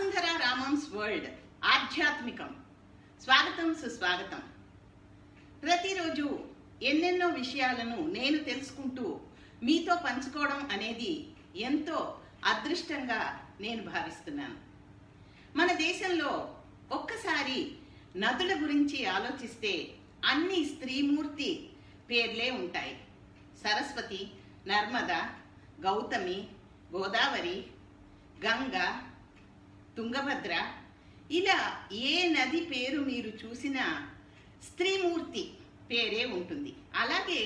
Vasundhara రామన్స్ world ఆధ్యాత్మికం. స్వాగతం, సుస్వాగతం. ప్రతిరోజు ఎన్నెన్నో విషయాలను నేను తెలుసుకుంటూ మీతో పంచుకోవడం అనేది ఎంతో అదృష్టంగా నేను భావిస్తున్నాను. మన దేశంలో ఒక్కసారి నదుల గురించి ఆలోచిస్తే అన్ని స్త్రీమూర్తి పేర్లే ఉంటాయి. సరస్వతి, నర్మద, గౌతమి, గోదావరి, గంగ, తుంగభద్ర, ఇలా ఏ నది పేరు మీరు చూసినా స్త్రీమూర్తి పేరే ఉంటుంది. అలాగే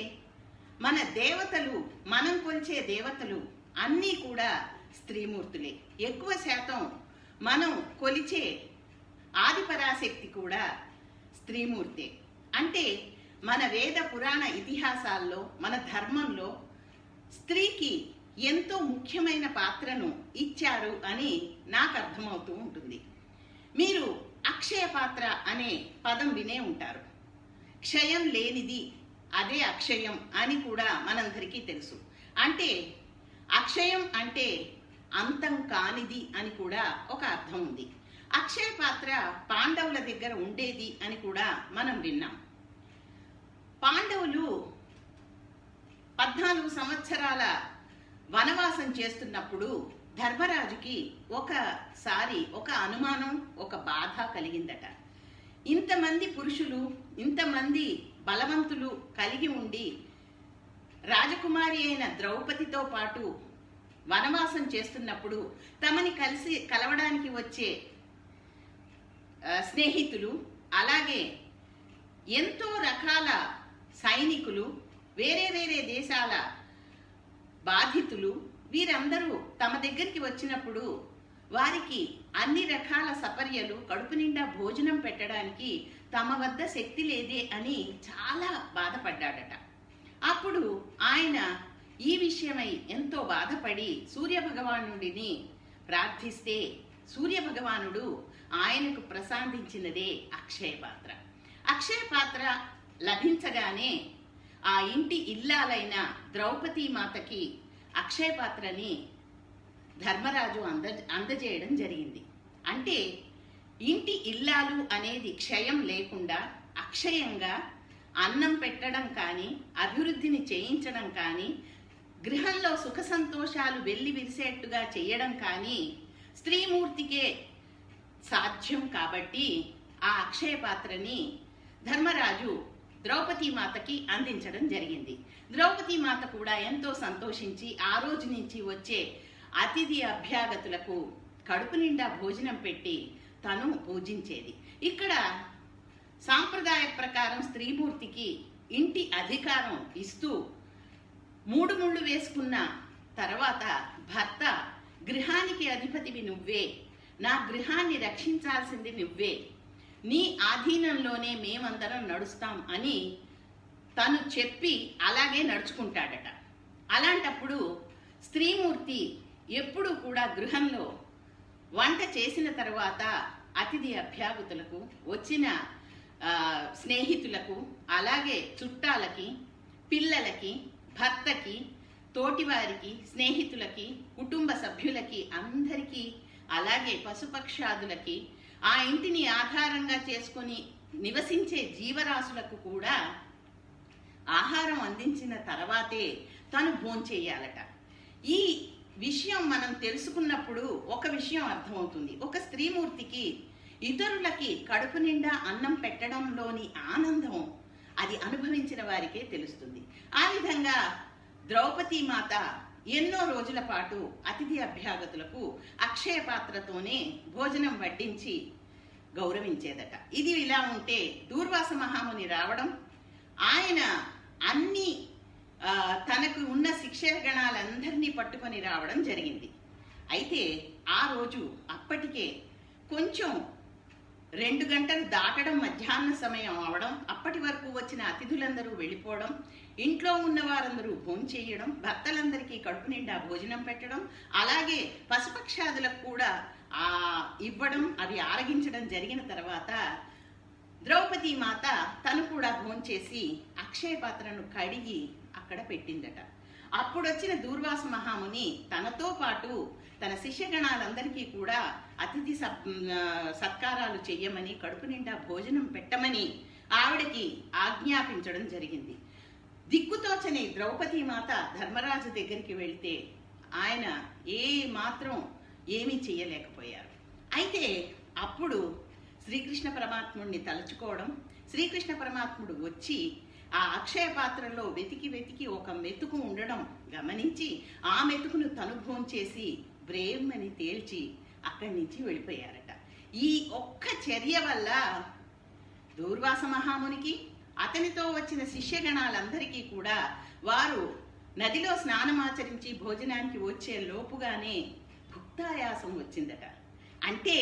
మన దేవతలు, మనం కొలిచే దేవతలు అన్నీ కూడా స్త్రీమూర్తులే. ఎక్కువ శాతం మనం కొలిచే ఆదిపరాశక్తి కూడా స్త్రీమూర్తే. అంటే మన వేద పురాణ ఇతిహాసాల్లో, మన ధర్మంలో స్త్రీకి ఎంతో ముఖ్యమైన పాత్రను ఇచ్చారు అని నాకు అర్థమవుతూ ఉంటుంది. మీరు అక్షయ పాత్ర అనే పదం వినే ఉంటారు. క్షయం లేనిది అదే అక్షయం అని కూడా మనందరికీ తెలుసు. అంటే అక్షయం అంటే అంతం కానిది అని కూడా ఒక అర్థం ఉంది. అక్షయ పాత్ర పాండవుల దగ్గర ఉండేది అని కూడా మనం విన్నాం. పాండవులు 14 సంవత్సరాల వనవాసం చేస్తున్నప్పుడు ధర్మరాజుకి ఒకసారి ఒక అనుమానం, ఒక బాధ కలిగిందట. ఇంతమంది పురుషులు, ఇంతమంది బలవంతులు కలిగి ఉండి రాజకుమారి అయిన ద్రౌపదితో పాటు వనవాసం చేస్తున్నప్పుడు తమని కలవడానికి వచ్చే స్నేహితులు, అలాగే ఎంతో రకాల సైనికులు, వేరే వేరే దేశాల బాధితులు, వీరందరూ తమ దగ్గరికి వచ్చినప్పుడు వారికి అన్ని రకాల సపర్యలు, కడుపు నిండా భోజనం పెట్టడానికి తమ వద్ద శక్తి లేదే అని చాలా బాధపడ్డాడట. అప్పుడు ఆయన ఈ విషయమై ఎంతో బాధపడి సూర్య భగవానుడిని ప్రార్థిస్తే సూర్య భగవానుడు ఆయనకు ప్రసాదించినదే అక్షయ పాత్ర. అక్షయ పాత్ర లభించగానే ఆ ఇంటి ఇల్లాలైన ద్రౌపదీ మాతకి అక్షయ పాత్రని ధర్మరాజు అందజేయడం జరిగింది. అంటే ఇంటి ఇల్లాలు అనేది క్షయం లేకుండా అక్షయంగా అన్నం పెట్టడం కానీ, అభివృద్ధిని చేయించడం కానీ, గృహంలో సుఖ సంతోషాలు వెళ్లి విరిసేట్టుగా చేయడం కానీ స్త్రీమూర్తికే సాధ్యం. కాబట్టి ఆ అక్షయ పాత్రని ధర్మరాజు ద్రౌపదీ మాతకి అందించడం జరిగింది. ద్రౌపదీ మాత కూడా ఎంతో సంతోషించి ఆ రోజు నుంచి వచ్చే అతిథి అభ్యాగతులకు కడుపు నిండా భోజనం పెట్టి తను పూజించేది. ఇక్కడ సాంప్రదాయ ప్రకారం స్త్రీమూర్తికి ఇంటి అధికారం ఇస్తూ 3 ముళ్ళు వేసుకున్న తర్వాత భర్త, గృహానికి అధిపతివి నువ్వే, నా గృహాన్ని రక్షించాల్సింది నువ్వే, నీ ఆధీనంలోనే మేమందరం నడుస్తాం అని తను చెప్పి అలాగే నడుచుకుంటాడట. అలాంటప్పుడు స్త్రీమూర్తి ఎప్పుడూ కూడా గృహంలో వంట చేసిన తర్వాత అతిథి అభ్యాగతులకు, వచ్చిన స్నేహితులకు, అలాగే చుట్టాలకి, పిల్లలకి, భర్తకి, తోటివారికి, స్నేహితులకి, కుటుంబ సభ్యులకి, అందరికీ, అలాగే పశుపక్షాదులకి, ఆ ఇంటిని ఆధారంగా చేసుకొని నివసించే జీవరాశులకు కూడా ఆహారం అందించిన తర్వాతే తను భోంచేయాలట. ఈ విషయం మనం తెలుసుకున్నప్పుడు ఒక విషయం అర్థమవుతుంది. ఒక స్త్రీమూర్తికి ఇతరులకి కడుపు నిండా అన్నం పెట్టడంలోని ఆనందం అది అనుభవించిన వారికే తెలుస్తుంది. ఆ విధంగా ద్రౌపదీ మాత ఎన్నో రోజుల పాటు అతిథి అభ్యాగతులకు అక్షయ పాత్రతోనే భోజనం వడ్డించి గౌరవించేదట. ఇది ఇలా ఉంటే దూర్వాస మహాముని రావడం, ఆయన అన్ని తనకు ఉన్న శిక్షగణాలందరినీ పట్టుకొని రావడం జరిగింది. అయితే ఆ రోజు అప్పటికే కొంచెం 2 గంటలు దాటడం, మధ్యాహ్న సమయం అవడం, అప్పటి వరకు వచ్చిన అతిథులందరూ వెళ్ళిపోవడం, ఇంట్లో ఉన్న వారందరూ భోంచేయడం, భర్తలందరికీ కడుపు నిండా భోజనం పెట్టడం, అలాగే పశుపక్షాదులకు కూడా ఇవ్వడం, అవి ఆరగించడం జరిగిన తర్వాత ద్రౌపదీ మాత తను కూడా భోంచేసి అక్షయ పాత్రను కడిగి అక్కడ పెట్టిందట. అప్పుడొచ్చిన దూర్వాస మహాముని తనతో పాటు తన శిష్యగణాలందరికీ కూడా అతిథి సత్కారాలు చెయ్యమని, కడుపు నిండా భోజనం పెట్టమని ఆవిడకి ఆజ్ఞాపించడం జరిగింది. దిక్కుతోచని ద్రౌపదీమాత ధర్మరాజు దగ్గరికి వెళ్తే ఆయన మాత్రం ఏమీ చెయ్యలేకపోయారు. అయితే అప్పుడు శ్రీకృష్ణ పరమాత్ముడిని తలుచుకోవడం, శ్రీకృష్ణ పరమాత్ముడు వచ్చి ఆ అక్షయ పాత్రలో వెతికి వెతికి ఒక మెతుకు ఉండడం గమనించి ఆ మెతుకును తను భోంచేసి బ్రేమ్మని తేల్చి అక్కడి నుంచి వెళ్ళిపోయారట. ఈ ఒక్క చర్య వల్ల దూర్వాస మహామునికి, అతనితో వచ్చిన శిష్యగణాలందరికీ కూడా వారు నదిలో స్నానమాచరించి భోజనానికి వచ్చే లోపుగానే భుక్తాయాసం వచ్చిందట. అంటే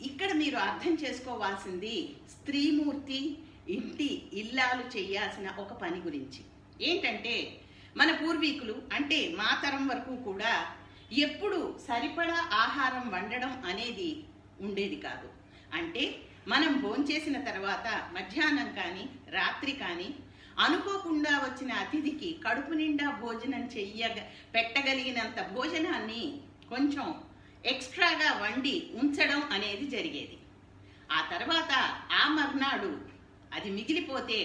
ఇక్కడ మీరు అర్థం చేసుకోవాల్సింది స్త్రీమూర్తి ఇంటి ఇల్లాలు చేయాల్సిన ఒక పని గురించి. ఏంటంటే మన పూర్వీకులు అంటే మా తరం వరకు కూడా ఎప్పుడు సరిపడా ఆహారం వండడం అనేది ఉండేది కాదు. అంటే మనం భోంచేసిన తర్వాత మధ్యాహ్నం కానీ రాత్రి కానీ అనుకోకుండా వచ్చిన అతిథికి కడుపు నిండా భోజనం పెట్టగలిగినంత భోజనాన్ని కొంచెం ఎక్స్ట్రాగా వండి ఉంచడం అనేది జరిగేది. ఆ తర్వాత ఆ మర్నాడు అది మిగిలిపోతే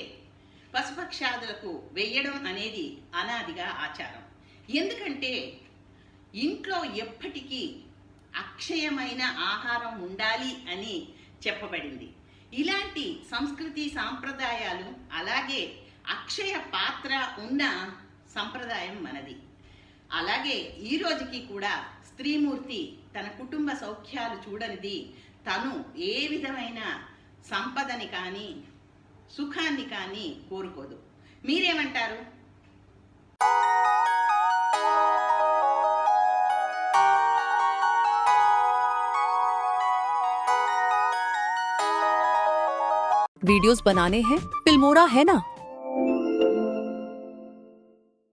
పశుపక్షాదులకు వెయ్యడం అనేది అనాదిగా ఆచారం. ఎందుకంటే ఇంట్లో ఎప్పటికీ అక్షయమైన ఆహారం ఉండాలి అని చెప్పబడింది. ఇలాంటి సంస్కృతి సాంప్రదాయాలు, అలాగే అక్షయ పాత్ర ఉన్న సంప్రదాయం మనది. అలాగే ఈ రోజుకి కూడా స్త్రీమూర్తి తన కుటుంబ సౌఖ్యాలు చూడనిది, తను ఏ విధమైన సంపదని కానీ సుఖాన్ని కానీ కోరుకోదు. మీరేమంటారు? वीडियोस बनाने हैं, फिल्मोरा है ना।